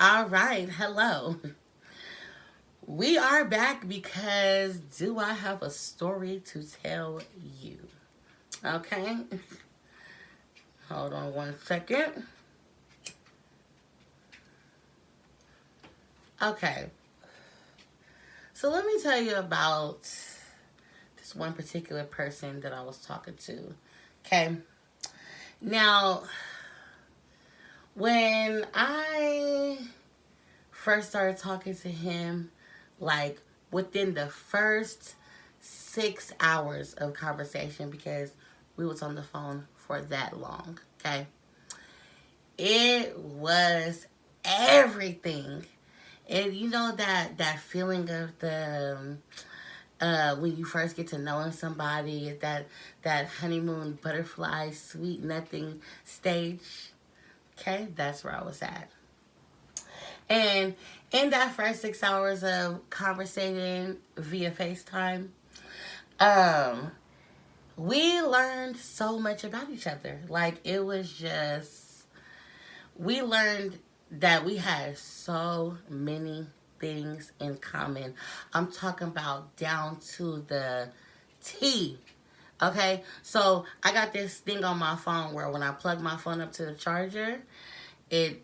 All right, hello. We are back because do I have a story to tell you? Okay, hold on one second. Okay, so let me tell you about this one particular person that I was talking to. Okay, now when I first started talking to him, like within the first 6 hours of conversation, because we was on the phone for that long, okay? It was everything. And you know that feeling of the when you first get to knowing somebody, that honeymoon butterfly sweet nothing stage. Okay, that's where I was at. And in that first 6 hours of conversating via FaceTime, um, we learned so much about each other. Like it was just we learned that we had so many things in common. I'm talking about down to the T. Okay, so I got this thing on my phone where when I plug my phone up to the charger, it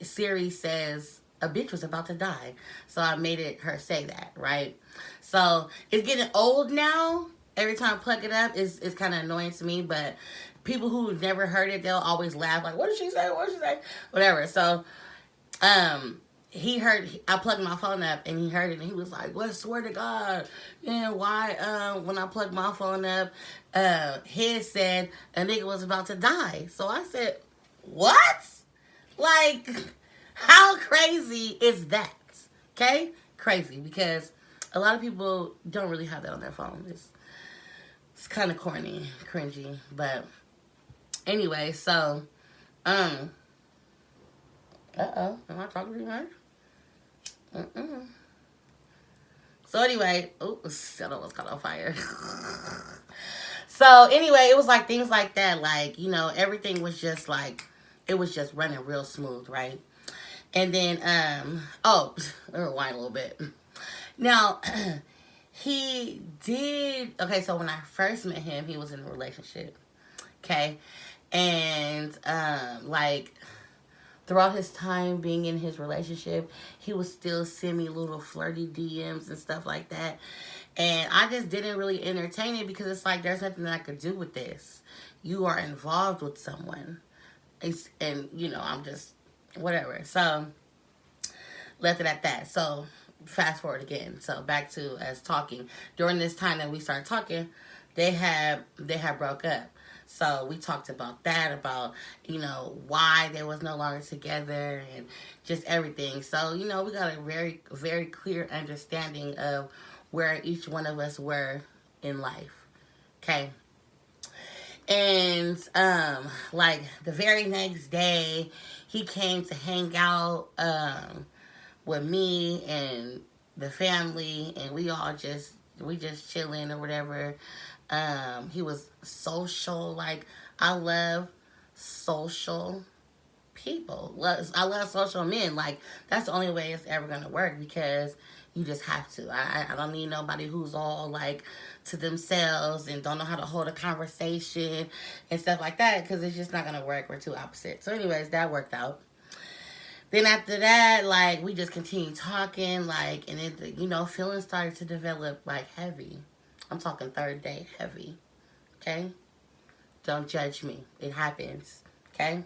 Siri says a bitch was about to die. So I made it her say that, right? So it's getting old now. Every time I plug it up, it's kind of annoying to me, but people who never heard it, they'll always laugh like, "What did she say? What did she say?" Whatever. So um he heard I plugged my phone up and he heard it and he was like, "What? Swear to God, yeah, why when I plugged my phone up, his said a nigga was about to die." So I said, "What? Like, how crazy is that?" Okay? Crazy because a lot of people don't really have that on their phone. It's kind of corny, cringy, but anyway, so um am I talking too much? Mm-mm. So anyway, oops, I was caught on fire. So anyway, it was like things like that, like everything was just like it was just running real smooth, right? And then let me rewind a little bit. Now he did okay. So when I first met him, he was in a relationship, okay, and like throughout his time being in his relationship, he was still send me little flirty DMs and stuff like that. And I just didn't really entertain it because it's like there's nothing that I could do with this. You are involved with someone. And I'm just whatever. So left it at that. So fast forward again. So back to us talking. During this time that we started talking, they had broke up. So we talked about that, about why they was no longer together and just everything. So we got a very very clear understanding of where each one of us were in life. Okay. And like the very next day, he came to hang out with me and the family, and we just chilling or whatever. He was social. Like I love social people. I love social men. Like that's the only way it's ever gonna work because you just have to. I don't need nobody who's all like to themselves and don't know how to hold a conversation and stuff like that because it's just not gonna work. We're too opposite. So, anyways, that worked out. Then after that, like we just continued talking, like, and it, feelings started to develop like heavy. I'm talking third day heavy. Okay, don't judge me. It happens. Okay.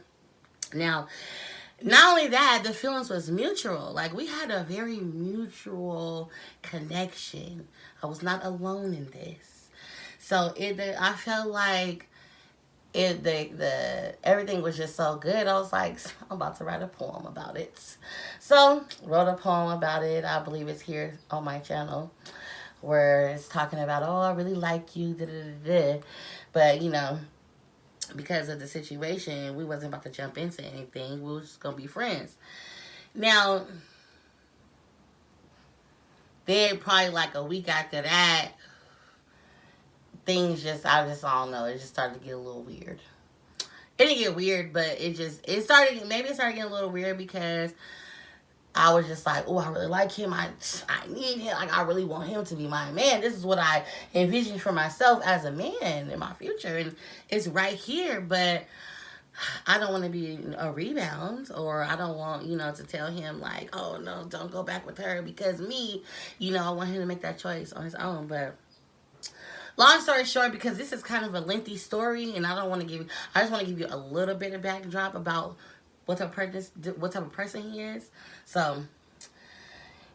Now, not only that, the feelings was mutual. Like we had a very mutual connection. I was not alone in this. So I felt like the everything was just so good. I was like, I'm about to write a poem about it. So wrote a poem about it. I believe it's here on my channel where it's talking about, oh, I really like you, da da da da. But because of the situation, we wasn't about to jump into anything. We was just gonna be friends. Now, then probably like a week after that, I don't know. It just started to get a little weird. It didn't get weird, but it started getting a little weird because I was just like, oh, I really like him. I need him. Like, I really want him to be my man. This is what I envision for myself as a man in my future. And it's right here. But I don't want to be a rebound, or I don't want, to tell him like, oh, no, don't go back with her because me, I want him to make that choice on his own. But long story short, because this is kind of a lengthy story and I just want to give you a little bit of backdrop about what type of person he is. So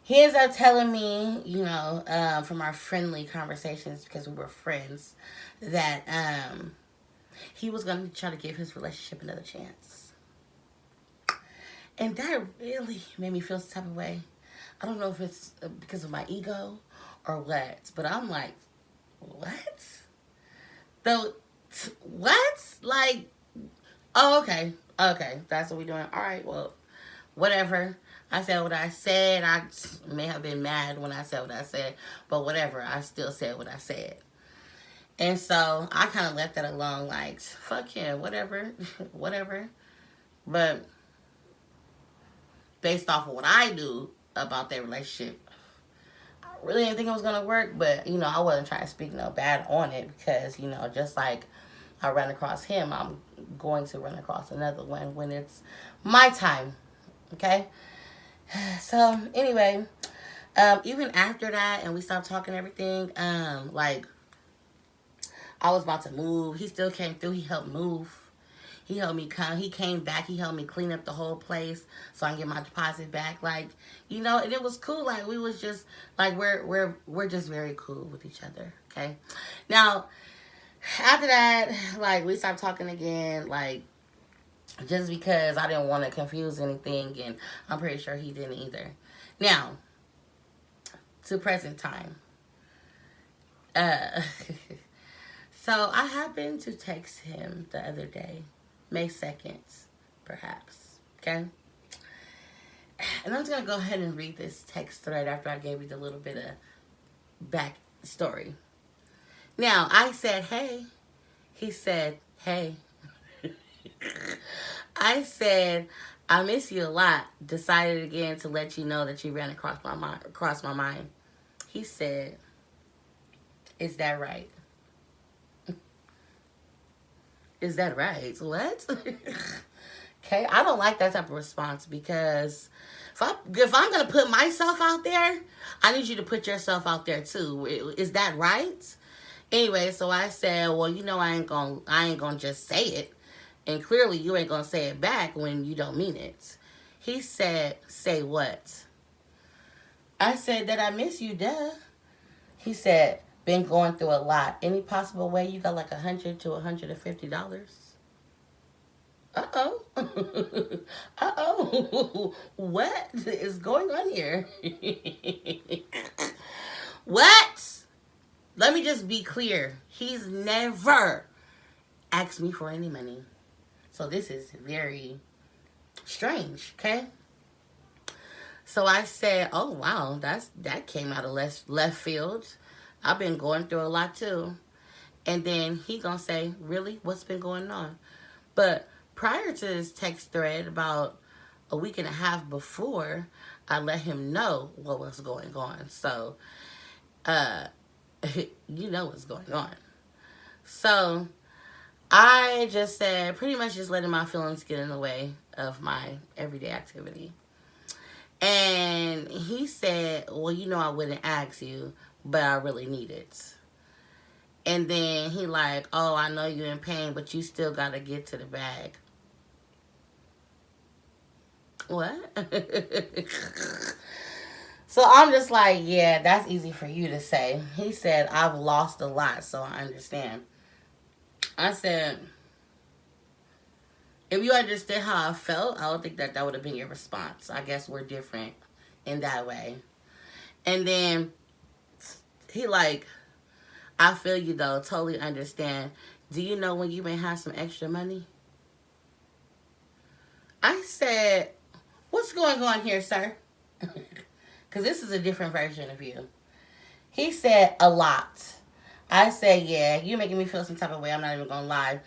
he ends up telling me, from our friendly conversations, because we were friends, that he was going to try to give his relationship another chance. And that really made me feel some type of way. I don't know if it's because of my ego or what, but I'm like, what? Though, what? Like, oh, okay. Okay, that's what we're doing. All right, well, whatever. I said what I said. I may have been mad when I said what I said, but whatever. I still said what I said. And so I kind of left that alone, like, fuck him, whatever, whatever. But based off of what I knew about their relationship, I really didn't think it was going to work, but, I wasn't trying to speak no bad on it because, just like I ran across him, I'm going to run across another one when it's my time, okay? So, anyway, even after that, and we stopped talking and everything, like, I was about to move. He still came through. He helped move. He helped me come. He came back. He helped me clean up the whole place so I can get my deposit back. Like, and it was cool. Like, we was just, like, we're just very cool with each other, okay? Now, after that, like, we stopped talking again, like, just because I didn't want to confuse anything, and I'm pretty sure he didn't either. Now, to present time. So I happened to text him the other day, May 2nd, perhaps, okay? And I'm just going to go ahead and read this text thread after I gave you the little bit of back story. Now, I said, hey. He said, hey. I said, I miss you a lot. Decided again to let you know that you ran across my mind. He said, is that right? Is that right? What? Okay, I don't like that type of response because if I'm gonna put myself out there, I need you to put yourself out there too. Is that right? Anyway, so I said, well, I ain't gonna just say it, and clearly you ain't gonna say it back when you don't mean it. He said, say what? I said that I miss you, duh. He said, been going through a lot. Any possible way you got like $100 to $150? Uh-oh. Uh-oh. What is going on here? What? Let me just be clear. He's never asked me for any money. So this is very strange, okay? So I said, oh, wow, that came out of left field. I've been going through a lot too. And then he gonna say, really? What's been going on? But prior to this text thread, about a week and a half before, I let him know what was going on. So, you know what's going on. So, I just said, pretty much just letting my feelings get in the way of my everyday activity. And he said, well, I wouldn't ask you, but I really need it. And then he like, oh, I know you're in pain, but you still got to get to the bag. What? So I'm just like, yeah, that's easy for you to say. He said, I've lost a lot, so I understand. I said, if you understood how I felt, I would think that would have been your response. I guess we're different in that way. And then he like, I feel you though, totally understand. Do you know when you may have some extra money? I said, what's going on here, sir? Because this is a different version of you. He said, a lot. I said, yeah, you're making me feel some type of way. I'm not even going to lie.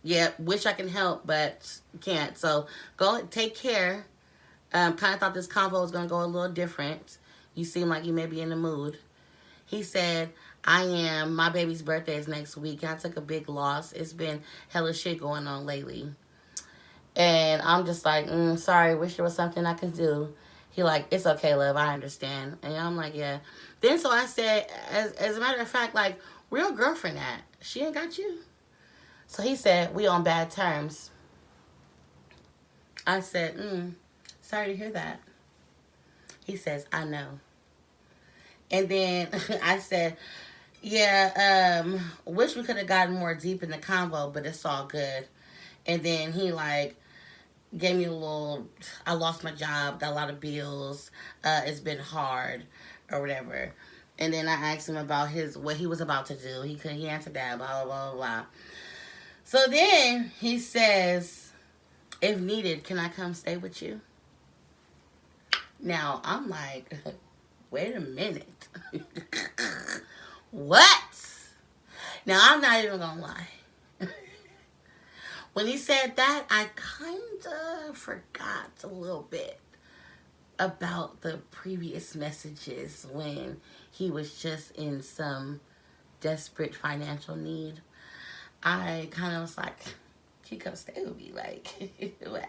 Yep, wish I can help, but can't. So go take care. Kind of thought this convo was gonna go a little different. You seem like you may be in the mood. He said, I am. My baby's birthday is next week. I took a big loss. It's been hella shit going on lately. And I'm just like, sorry, wish there was something I could do. He like, it's okay, love, I understand. And I'm like, yeah. Then so I said, as a matter of fact, like, real girlfriend at? She ain't got you? So he said, we on bad terms. I said, sorry to hear that. He says, I know. And then I said, yeah, wish we could have gotten more deep in the convo, but it's all good. And then he like gave me a little, I lost my job, got a lot of bills, it's been hard or whatever. And then I asked him about what he was about to do. He answered that, blah, blah, blah, blah. So then he says, if needed, can I come stay with you? Now, I'm like, wait a minute. What? Now, I'm not even going to lie. When he said that, I kind of forgot a little bit about the previous messages when he was just in some desperate financial need. I kind of was like, can you come stay with me? Like, what?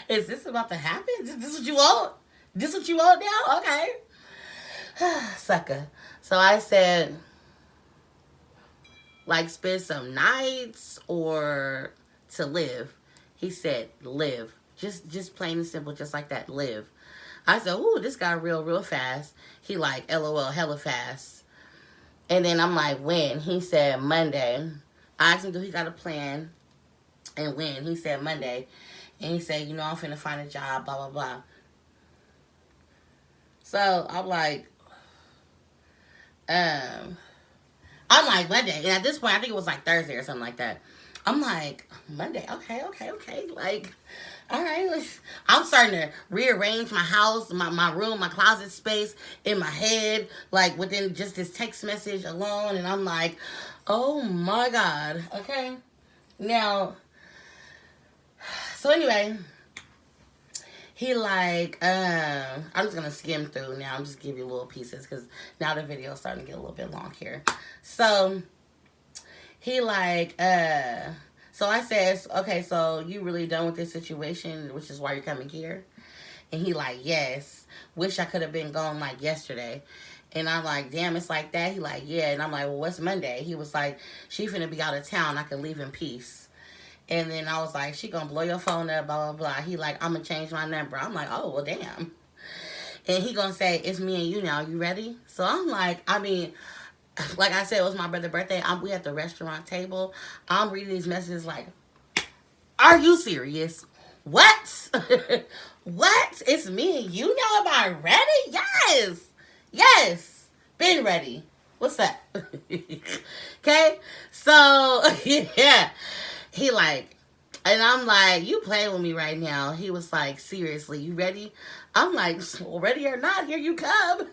Is this about to happen? Is this what you want? This what you want now? Okay. Sucker. So I said, like, spend some nights or to live. He said, live. Just plain and simple, just like that, live. I said, ooh, this got real fast. He like, LOL, hella fast. And then I'm like, when? He said, Monday. I asked him, do he got a plan? And when? He said, Monday. And he said, I'm finna find a job, blah, blah, blah. So I'm like, Monday. And at this point, I think it was like Thursday or something like that. I'm like, Monday, okay. Like, all right. I'm starting to rearrange my house, my room, my closet space in my head, like within just this text message alone. And I'm like, oh my God. Okay. Now, so anyway, he like, I'm just going to skim through now. I'm just give you little pieces because now the video is starting to get a little bit long here. So he like, so I says, okay, so you really done with this situation, which is why you're coming here? And he like, yes. Wish I could have been gone like yesterday. And I'm like, damn, it's like that? He like, yeah. And I'm like, well, what's Monday? He was like, she finna be out of town. I can leave in peace. And then I was like, she gonna blow your phone up, blah, blah, blah. He like, I'm gonna change my number. I'm like, oh, well, damn. And he gonna say, it's me and you now. You ready? So I'm like, I mean, like I said, it was my brother's birthday. We at the restaurant table. I'm reading these messages like, are you serious? What? What? It's me and you now? Am I ready? Yes. Been ready. What's up? Okay? So, yeah. He like, and I'm like, you playing with me right now. He was like, seriously, you ready? I'm like, well, ready or not, here you come.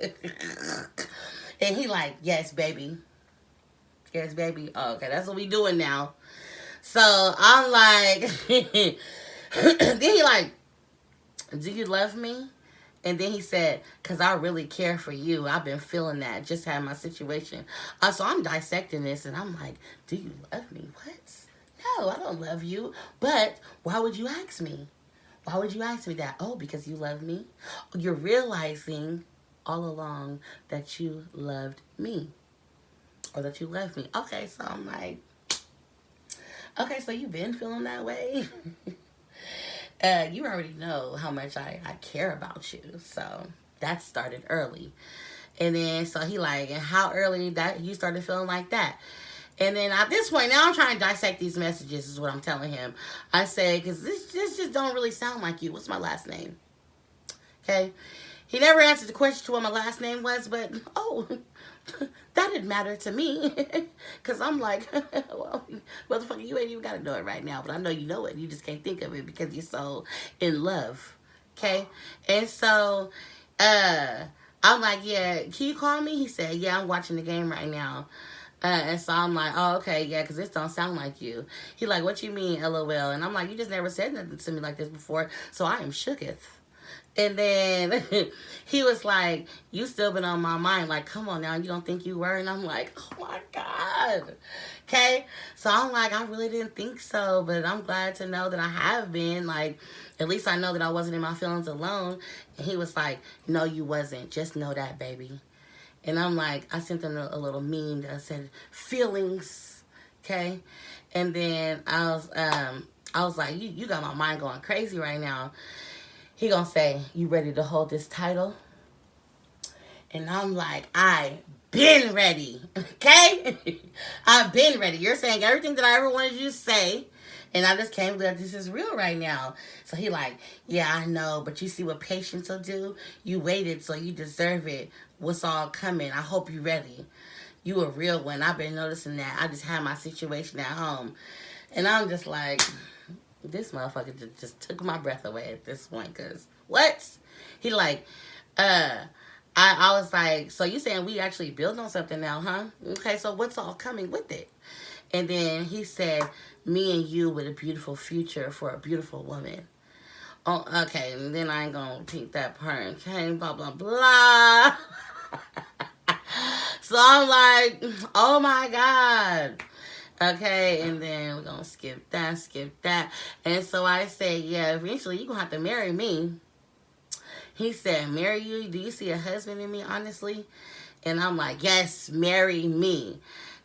And he like, yes, baby. Yes, baby. Oh, okay, that's what we doing now. So I'm like, then he like, do you love me? And then he said, because I really care for you. I've been feeling that. Just had my situation. So I'm dissecting this, and I'm like, do you love me? What? No, I don't love you. But why would you ask me? Why would you ask me that? Oh, because you love me? You're realizing all along that you loved me. Or that you love me. Okay, so I'm like, okay, so you've been feeling that way? You already know how much I care about you. So that started early. And then, so he like, and how early that you started feeling like that? And then at this point, now I'm trying to dissect these messages is what I'm telling him. I say, because this just don't really sound like you. What's my last name? Okay. He never answered the question to what my last name was, but, oh, that didn't matter to me. Because I'm like, well, motherfucker, you ain't even got to know it right now. But I know you know it. You just can't think of it because you're so in love. Okay. And so, I'm like, yeah, can you call me? He said, yeah, I'm watching the game right now. And so I'm like, oh, okay, yeah, because this don't sound like you. He like, what you mean, LOL? And I'm like, you just never said nothing to me like this before, so I am shooketh. And then he was like, you still been on my mind. Like, come on now, you don't think you were? And I'm like, oh my God. Okay. So I'm like, I really didn't think so, but I'm glad to know that I have been. Like, at least I know that I wasn't in my feelings alone. And he was like, no, you wasn't. Just know that, baby. And I'm like, I sent them a little meme that said, feelings. Okay. And then I was like, you got my mind going crazy right now. He gonna say, you ready to hold this title? And I'm like, I been ready, okay? I've been ready. You're saying everything that I ever wanted you to say, and I just can't believe this is real right now. So he like, yeah, I know, but you see what patience will do? You waited, so you deserve it. What's all coming? I hope you ready. You a real one. I've been noticing that. I just had my situation at home. And I'm just like, this motherfucker just took my breath away at this point. Because, what? He like, I was like, so you saying we actually build on something now, huh? Okay, so what's all coming with it? And then he said, me and you with a beautiful future for a beautiful woman. Oh, okay, and then I ain't gonna repeat that part, okay? Blah, blah, blah. So I'm like, oh my God. Okay, and then we're gonna skip that. And so I say, yeah, eventually you're gonna have to marry me. He said, marry you? Do you see a husband in me, honestly? And I'm like, yes, marry me.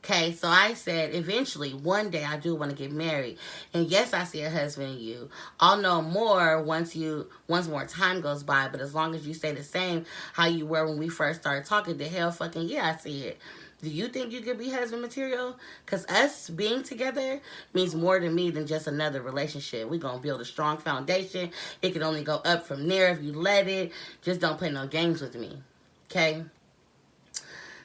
Okay, so I said, eventually, one day I do want to get married. And yes, I see a husband in you. I'll know more once more time goes by. But as long as you stay the same how you were when we first started talking, the hell fucking yeah, I see it. Do you think you could be husband material? Because us being together means more to me than just another relationship. We're going to build a strong foundation. It can only go up from there if you let it. Just don't play no games with me. Okay?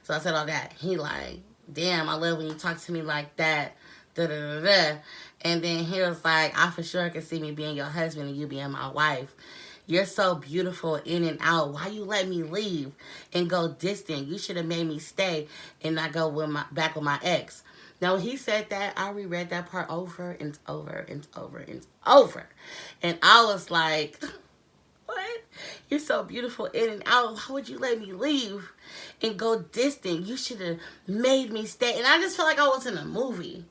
So I said all that. He like, damn, I love when you talk to me like that. Da da da da. And then he was like, I for sure can see me being your husband and you being my wife. You're so beautiful in and out. Why you let me leave and go distant? You should have made me stay and not go back with my ex. Now, when he said that, I reread that part over and over and over and over. And I was like, what? You're so beautiful in and out. Why would you let me leave and go distant? You should have made me stay. And I just felt like I was in a movie.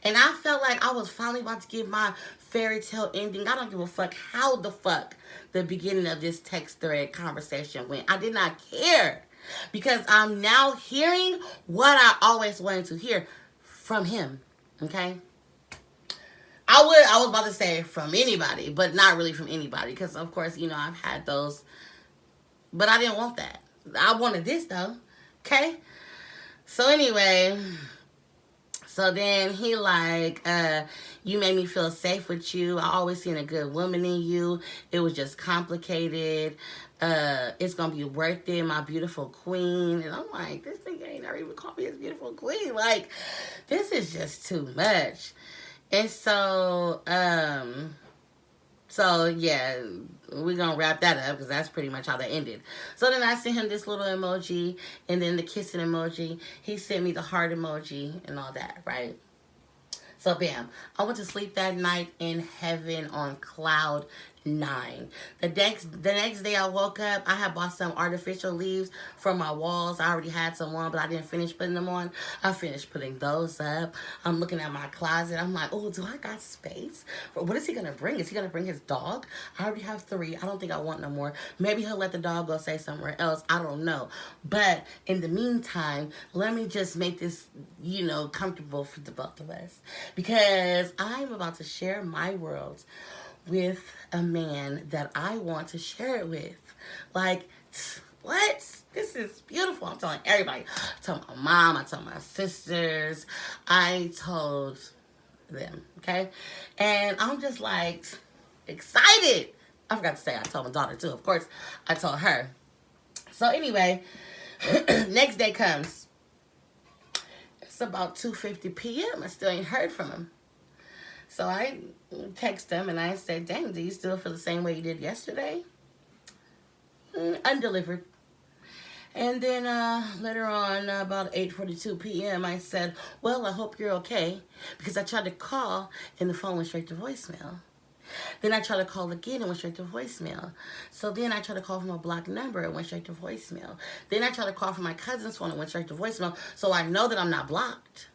And I felt like I was finally about to get my fairy tale ending. I don't give a fuck how the fuck the beginning of this text thread conversation went. I did not care. Because I'm now hearing what I always wanted to hear from him. Okay? I was about to say from anybody, but not really from anybody. Because, of course, you know, I've had those. But I didn't want that. I wanted this, though. Okay? So, anyway. So then he like, you made me feel safe with you. I always seen a good woman in you. It was just complicated. It's going to be worth it, my beautiful queen. And I'm like, this nigga ain't never even called me his beautiful queen. Like, this is just too much. And so, yeah, we're going to wrap that up because that's pretty much how that ended. So then I sent him this little emoji and then the kissing emoji. He sent me the heart emoji and all that, right? So bam, I went to sleep that night in heaven on cloud 9. The next day I woke up, I had bought some artificial leaves for my walls. I already had some on, but I didn't finish putting them on. I finished putting those up. I'm looking at my closet. I'm like, oh, do I got space? What is he going to bring? Is he going to bring his dog? I already have 3. I don't think I want no more. Maybe he'll let the dog go stay somewhere else. I don't know. But in the meantime, let me just make this, you know, comfortable for the both of us. Because I'm about to share my world with a man that I want to share it with. Like, what? This is beautiful. I'm telling everybody. I told my mom. I told my sisters. I told them, okay? And I'm just like excited. I forgot to say I told my daughter too. Of course, I told her. So anyway, next day comes. It's about 2:50 p.m. I still ain't heard from him. So I text him and I said, dang, do you still feel the same way you did yesterday? Undelivered. And then later on, about 8:42 p.m., I said, well, I hope you're okay. Because I tried to call and the phone went straight to voicemail. Then I tried to call again and went straight to voicemail. So then I tried to call from a blocked number and went straight to voicemail. Then I tried to call from my cousin's phone and went straight to voicemail. So I know that I'm not blocked.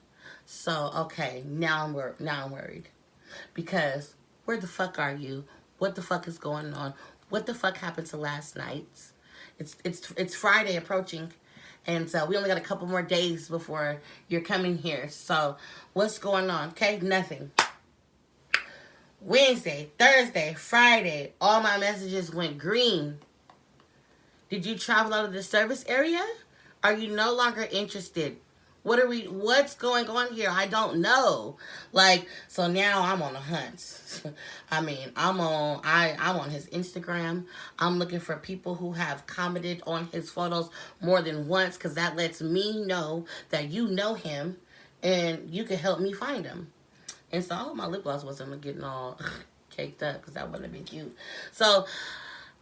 So, okay, now I'm worried. Because where the fuck are you? What the fuck is going on? What the fuck happened to last night? It's Friday approaching, and so we only got a couple more days before you're coming here. So what's going on? Okay, nothing. Wednesday, Thursday, Friday, all my messages went green. Did you travel out of the service area? Are you no longer interested? What's going on here? I don't know. Like, so now I'm on a hunt. I mean, I'm on his Instagram. I'm looking for people who have commented on his photos more than once, because that lets me know that you know him and you can help me find him. And so, oh, my lip gloss wasn't getting all caked up because that wouldn't have been cute. So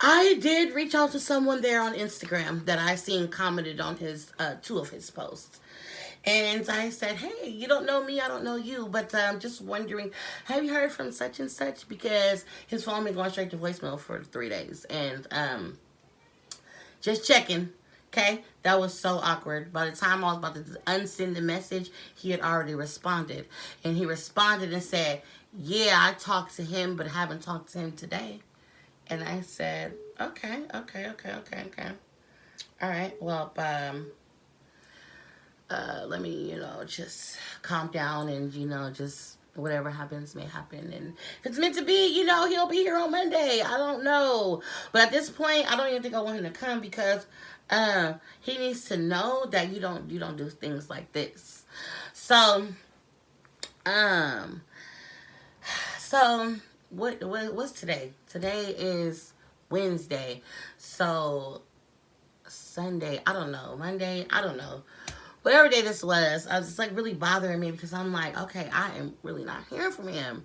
I did reach out to someone there on Instagram that I seen commented on his 2 of his posts. And I said, hey, you don't know me, I don't know you, but I'm just wondering, have you heard from such and such? Because his phone been going straight to voicemail for 3 days. And just checking, okay? That was so awkward. By the time I was about to unsend the message, he had already responded. And he responded and said, yeah, I talked to him, but haven't talked to him today. And I said, okay. All right, well, let me, just calm down and, just whatever happens may happen. And if it's meant to be, he'll be here on Monday. I don't know. But at this point, I don't even think I want him to come because he needs to know that you don't do things like this. So, what's today? Today is Wednesday. So Sunday, I don't know. Monday, I don't know. Whatever day this was, I was just like really bothering me because I'm like, okay, I am really not hearing from him.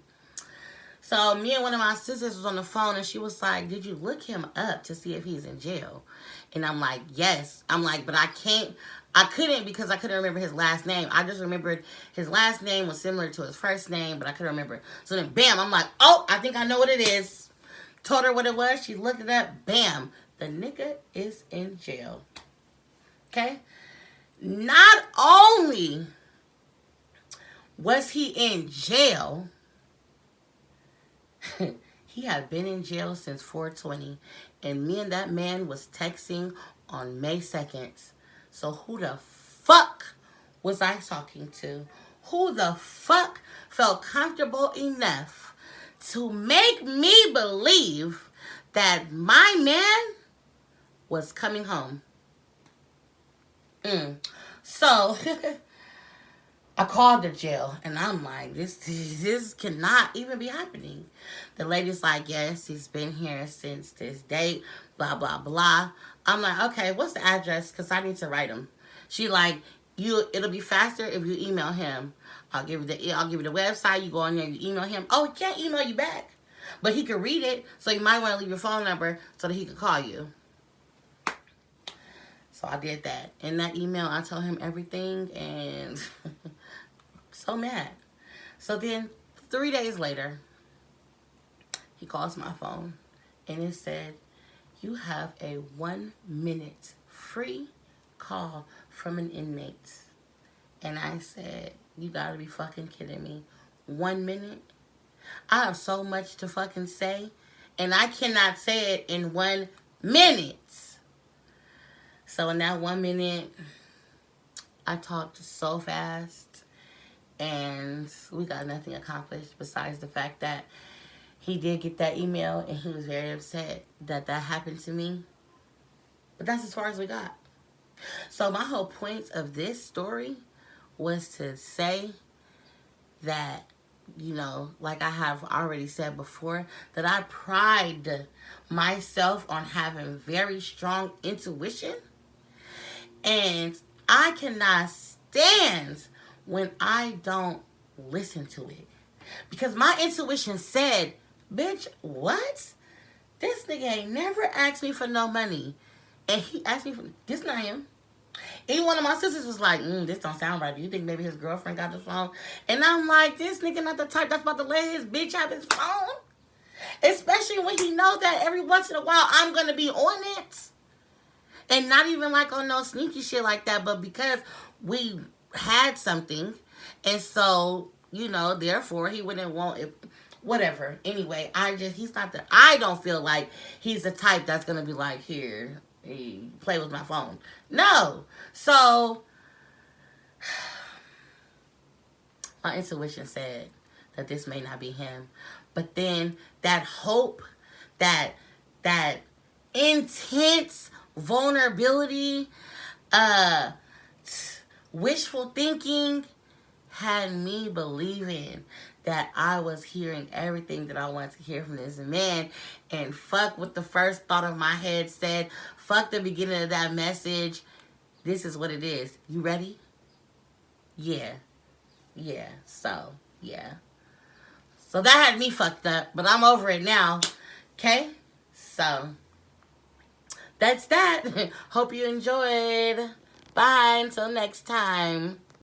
So me and one of my sisters was on the phone and she was like, did you look him up to see if he's in jail? And I'm like, yes. I'm like, but I couldn't because I couldn't remember his last name. I just remembered his last name was similar to his first name, but I couldn't remember. So then bam, I'm like, oh, I think I know what it is. Told her what it was. She looked it up. Bam. The nigga is in jail. Okay? Not only was he in jail, he had been in jail since 4/20, and me and that man was texting on May 2nd. So who the fuck was I talking to? Who the fuck felt comfortable enough to make me believe that my man was coming home? So I called the jail and I'm like, this cannot even be happening. The lady's like, yes, he's been here since this date, blah, blah, blah. I'm like, okay, what's the address? Because I need to write him. She like, it'll be faster if you email him. I'll give you the website. You go on there, you email him. Oh, he can't email you back, but he can read it. So you might want to leave your phone number so that he can call you. So I did that. In that email, I told him everything and so mad. So then 3 days later, he calls my phone and it said, you have a 1-minute free call from an inmate. And I said, you gotta be fucking kidding me. 1 minute? I have so much to fucking say and I cannot say it in 1 minute. So in that 1 minute, I talked so fast and we got nothing accomplished besides the fact that he did get that email and he was very upset that happened to me. But that's as far as we got. So my whole point of this story was to say that, like I have already said before, that I pride myself on having very strong intuition. And I cannot stand when I don't listen to it. Because my intuition said, bitch, what? This nigga ain't never asked me for no money. And he asked me for this, not him. Even one of my sisters was like, this don't sound right. Do you think maybe his girlfriend got the phone? And I'm like, this nigga not the type that's about to let his bitch have his phone. Especially when he knows that every once in a while I'm going to be on it. And not even like on no sneaky shit like that, but because we had something. And so, you know, therefore he wouldn't want it. Whatever. Anyway, I don't feel like he's the type that's going to be like, here, play with my phone. No. So, my intuition said that this may not be him. But then that hope, that intense vulnerability, wishful thinking had me believing that I was hearing everything that I wanted to hear from this man. And fuck what the first thought of my head said. Fuck the beginning of that message. This is what it is. You ready? Yeah. Yeah. So, yeah. So that had me fucked up. But I'm over it now. Okay? So, that's that. Hope you enjoyed. Bye. Until next time.